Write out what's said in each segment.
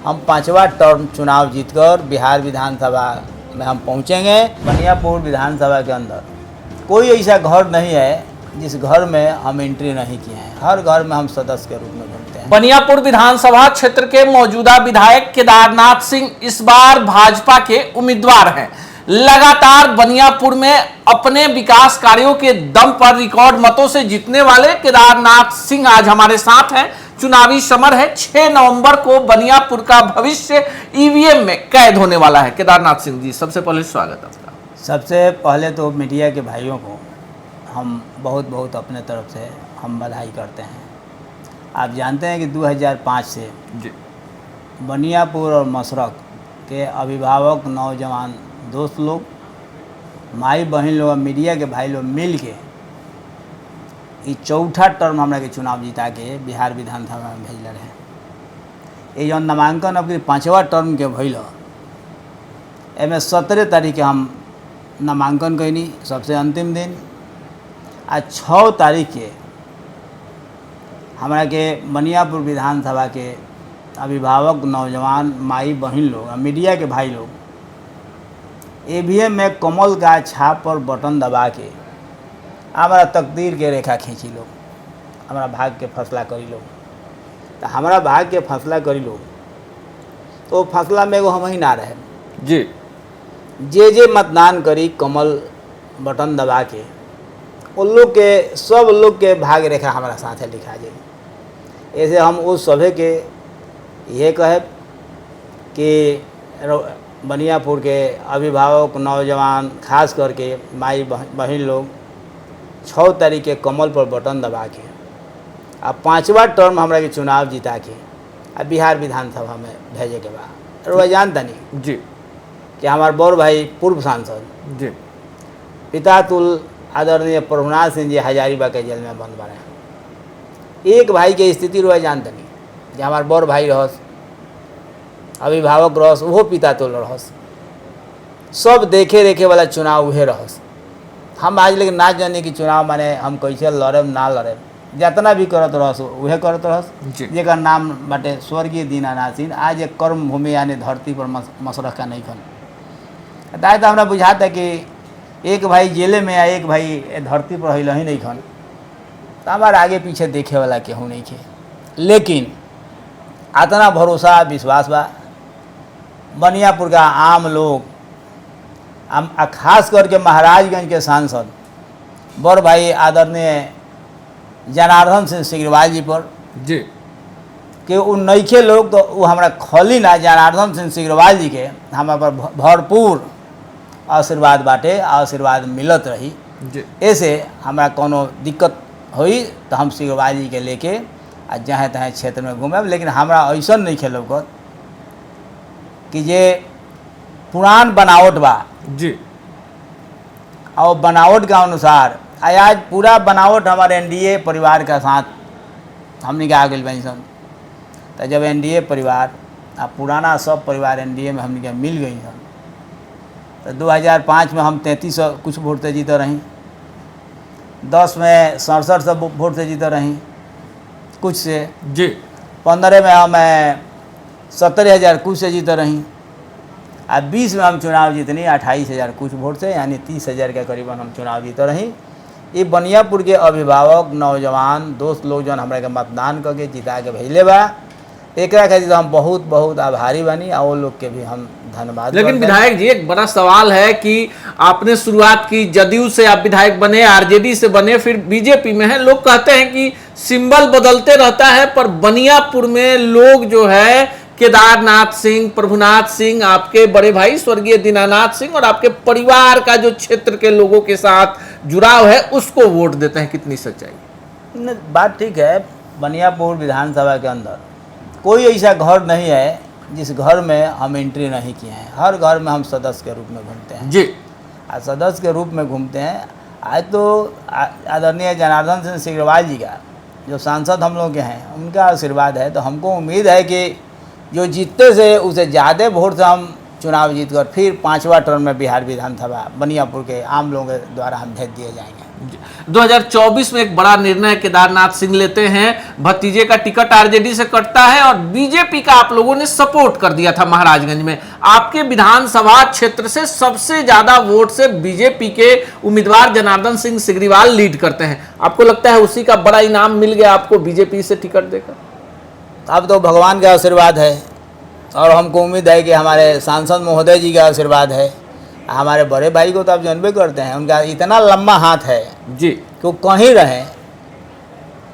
हम 5वां टर्म चुनाव जीतकर बिहार विधानसभा में हम पहुंचेंगे। बनियापुर विधानसभा के अंदर कोई ऐसा घर नहीं है जिस घर में हम एंट्री नहीं किए हैं। हर घर में हम सदस्य के रूप में घूमते हैं। बनियापुर विधानसभा क्षेत्र के मौजूदा विधायक केदारनाथ सिंह इस बार भाजपा के उम्मीदवार हैं। लगातार बनियापुर में अपने विकास कार्यों के दम पर रिकॉर्ड मतों से जीतने वाले केदारनाथ सिंह आज हमारे साथ हैं। चुनावी समर है। 6 नवंबर को बनियापुर का भविष्य ईवीएम में कैद होने वाला है। केदारनाथ सिंह जी, सबसे पहले स्वागत है आपका। सबसे पहले तो मीडिया के भाइयों को हम बहुत अपने तरफ से हम बधाई करते हैं। आप जानते हैं कि 2005 से जी बनियापुर और मशरक के अभिभावक, नौजवान दोस्त लोग, माई बहन लोग, मीडिया के भाई लोग मिल के ये चौथा टर्म हमरा के चुनाव जीता के बिहार विधानसभा में भेजल रहे। ये जो नामांकन अब 5वां टर्म के भइल, एमें 17 तारीख के हम नामांकन कैनी, सबसे अंतिम दिन। आज 6 तारीख के हमरा के बनियापुर विधानसभा के अभिभावक, नौजवान, माई बहन लोग, मीडिया के भाई लोग ईवीएम में कमल का छाप पर बटन दबा के हमारा तकदीर के रेखा खींची लोग, हमारा भाग के फैसला करी लोग। तो हमारा भाग के फैसला करी लोग, तो फैसला में एगो हम ही ना रहे जी। जे मतदान करी कमल बटन दबा के, उन लोग के, सब लोग के भाग रेखा हमारा साथ है लिखा जाए। ऐसे हम उस सभी के ये कहे कि बनियापुर के अभिभावक, नौजवान, खास करके माई बहन लोग 6 तारीख के कमल पर बटन दबा के अब 5वां टर्म हमरा के चुनाव जीता के अब बिहार विधानसभा में भेजे के बाद रोज जानता नहीं जी कि हमारे बड़ भाई पूर्व सांसद जी पितातुल आदरणीय प्रभुनाथ सिंह जी हजारीबाग के जेल में बंद बने। एक भाई के स्थिति रोज जानता नहीं कि हमारे बड़ भाई रहस, अभिभावक रहस, वो पितातुल रहस, सब देखे रेखे वाला चुनाव उहे रहस। हम आज लेकिन ना जाने कि चुनाव माने हम कैसे लड़े ना लड़े, जितना भी करत रहस उहे करत रहस। जेकर नाम बाटे स्वर्गीय दीनानाथ सिंह, आज एक कर्म भूमि यानी धरती पर मशरक का नहीं खन। दाय तो हमरा बुझाता है कि एक भाई जेले में या एक भाई धरती पर हिल ही नहीं खन, तो हमारे आगे पीछे देखे वाला केहू नहीं खे। लेकिन इतना भरोसा विश्वास बा बनियापुर का आम लोग, खास करके महाराजगंज के सांसद बड़ भाई आदरणीय जनार्दन सिंह सिग्रीवाल जी पर जी कि उ नईखे लोग, तो वो हमारा खली ना जनार्दन सिंह सिग्रीवाल जी के हमारे पर भरपूर आशीर्वाद बाटे, आशीर्वाद मिलत रही। ऐसे हमारा कोनो दिक्कत हुई तो हम सिग्रीवाल जी के लेके आ जहाँ तहाँ क्षेत्र में घूमे। लेकिन हमारा ऐसा नहीं खेल कि जे पुरान बनावट बा जी, और बनावट के अनुसार आज पूरा बनावट हमारे एनडीए परिवार का साथ हमने के आ गई बनी सन। तो जब एनडीए परिवार अब पुराना सब परिवार एनडीए में हमने के मिल गई सन, तो 2005 में हम 3300 कुछ वोट से जीते रही, 10 में 6700 वोट से जीते रही कुछ से जी, 15 में हम 70,000 कुछ से जीते रही, अब 20 में हम चुनाव जीतनी 28,000 कुछ वोट से, यानी 30,000 के करीबन हम चुनाव जीते रही। ये बनियापुर के अभिभावक, नौजवान दोस्त लोग जो हमरा के मतदान करके जिता के भेजले बा, एक खातिर हम बहुत आभारी बनी और वो लोग के भी हम धन्यवाद। लेकिन विधायक जी, एक बड़ा सवाल है कि आपने शुरुआत की जदयू से, आप विधायक बने, आरजेडी से बने, फिर बीजेपी में है। लोग कहते हैं कि सिंबल बदलते रहता है, पर बनियापुर में लोग जो है केदारनाथ सिंह, प्रभुनाथ सिंह, आपके बड़े भाई स्वर्गीय दीनानाथ सिंह और आपके परिवार का जो क्षेत्र के लोगों के साथ जुड़ाव है उसको वोट देते हैं। कितनी सच्चाई? बात ठीक है। बनियापुर विधानसभा के अंदर कोई ऐसा घर नहीं है जिस घर में हम एंट्री नहीं किए हैं। हर घर में हम सदस्य के रूप में घूमते हैं जी। सदस्य के रूप में घूमते हैं। आज तो आदरणीय जनार्दन सिंह सिग्रीवाल जी का जो सांसद हम लोग के हैं, उनका आशीर्वाद है। तो हमको उम्मीद है कि जो जीतते से उसे ज़्यादा वोट से हम चुनाव जीतकर फिर 5वां टर्म में बिहार विधानसभा बनियापुर के आम लोगों के द्वारा हम भेज दिए जाएंगे। 2024 में एक बड़ा निर्णय केदारनाथ सिंह लेते हैं, भतीजे का टिकट आरजेडी से कटता है और बीजेपी का आप लोगों ने सपोर्ट कर दिया था महाराजगंज में। आपके विधानसभा क्षेत्र से सबसे ज्यादा वोट से बीजेपी के उम्मीदवार जनार्दन सिंह सिग्रीवाल लीड करते हैं। आपको लगता है उसी का बड़ा इनाम मिल गया आपको बीजेपी से टिकट देकर? अब तो भगवान का आशीर्वाद है और हमको उम्मीद है कि हमारे सांसद महोदय जी का आशीर्वाद है। हमारे बड़े भाई को तो आप जानबे करते हैं, उनका इतना लंबा हाथ है जी कि वो कहीं रहें,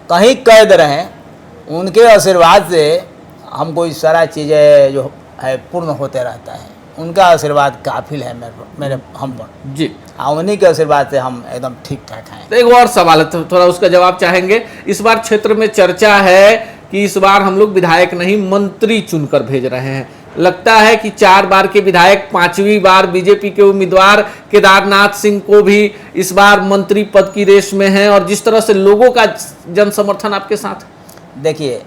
कहीं कैद रहें, उनके आशीर्वाद से हमको इस सारा चीज़ें जो है पूर्ण होते रहता है। उनका आशीर्वाद काफिल है मेरे हम पर जी। उन्हीं के आशीर्वाद से हम एकदम ठीक ठाक हैं। तो एक और सवाल है, तो थोड़ा उसका जवाब चाहेंगे। इस बार क्षेत्र में चर्चा है कि इस बार हम लोग विधायक नहीं मंत्री चुनकर भेज रहे हैं। लगता है कि 4 बार के विधायक 5वीं बार बीजेपी के उम्मीदवार केदारनाथ सिंह को भी इस बार मंत्री पद की रेस में हैं और जिस तरह से लोगों का जन समर्थन आपके साथ। देखिए,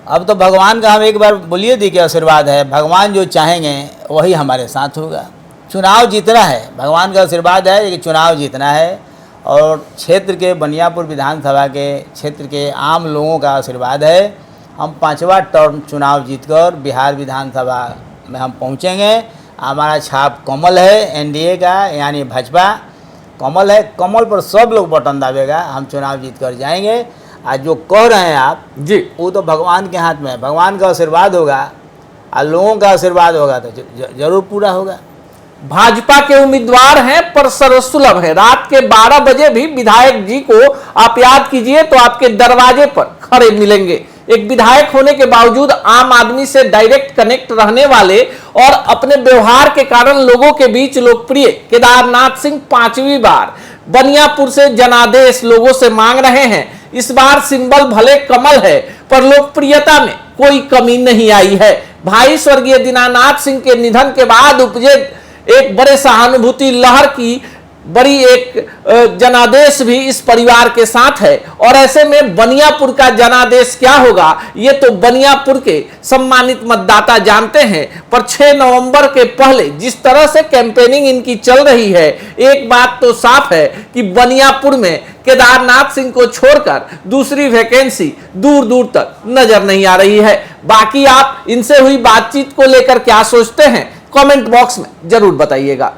अब तो भगवान का हम एक बार बोलिए दी कि आशीर्वाद है, भगवान जो चाहेंगे वही हमारे साथ होगा। चुनाव जीतना है, भगवान का आशीर्वाद है कि चुनाव जीतना है और क्षेत्र के बनियापुर विधानसभा के क्षेत्र के आम लोगों का आशीर्वाद है। हम 5वां टर्म चुनाव जीतकर बिहार विधानसभा में हम पहुंचेंगे। हमारा छाप कमल है, एनडीए का यानी भाजपा कमल है, कमल पर सब लोग बटन दाबेगा, हम चुनाव जीतकर जाएंगे। आज जो कह रहे हैं आप जी, वो तो भगवान के हाथ में है, भगवान का आशीर्वाद होगा और लोगों का आशीर्वाद होगा तो जरूर पूरा होगा। भाजपा के उम्मीदवार हैं पर सर्वसुलभ है। रात के 12 बजे भी विधायक जी को आप याद कीजिए तो आपके दरवाजे पर खड़े मिलेंगे। एक विधायक होने के बावजूद आम आदमी से डायरेक्ट कनेक्ट रहने वाले और अपने व्यवहार के कारण लोगों के बीच लोकप्रिय केदारनाथ सिंह 5वीं बार बनियापुर से जनादेश लोगों से मांग रहे हैं। इस बार सिंबल भले कमल है पर लोकप्रियता में कोई कमी नहीं आई है। भाई स्वर्गीय दीनानाथ सिंह के निधन के बाद उपजे एक बड़े सहानुभूति लहर की बड़ी एक जनादेश भी इस परिवार के साथ है और ऐसे में बनियापुर का जनादेश क्या होगा ये तो बनियापुर के सम्मानित मतदाता जानते हैं। पर 6 नवंबर के पहले जिस तरह से कैंपेनिंग इनकी चल रही है, एक बात तो साफ है कि बनियापुर में केदारनाथ सिंह को छोड़कर दूसरी वैकेंसी दूर दूर तक नजर नहीं आ रही है। बाकी आप इनसे हुई बातचीत को लेकर क्या सोचते हैं, कमेंट बॉक्स में जरूर बताइएगा।